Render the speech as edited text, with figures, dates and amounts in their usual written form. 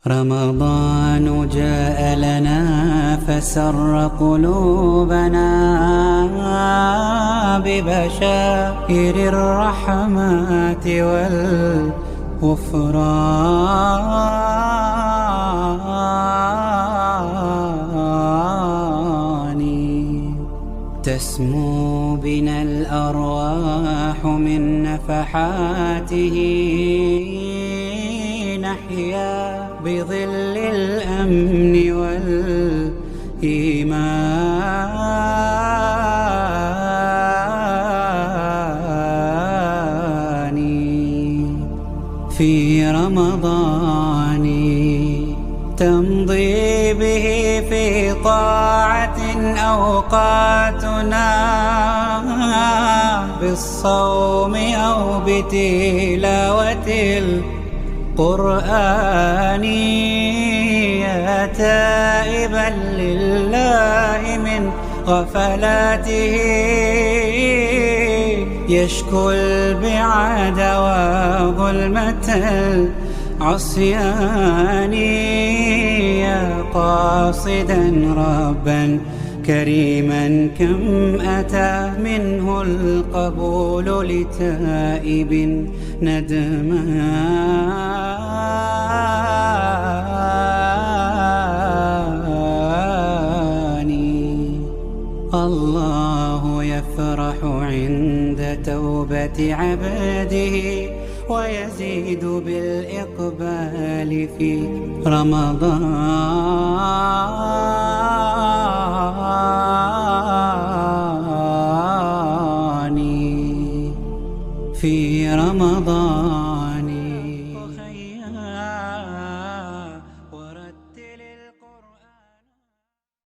رمضان جاء لنا فسر قلوبنا ببشائر الرحمات والغفران. تسمو بنا الأرواح من نفحاته، نحيا بظل الأمن والإيمان. في رمضان تمضي به في طاعة أوقاتنا، بالصوم أو بتلاوة القرآن. يا تائبا لله من غفلاته، يشكو البعاد وظلمة العصيان. يا قاصدا ربا كريما، كم أتى منه القبول لتائب ندمان. الله يفرح عند توبة عبده، ويزيد بالإقبال في رمضان.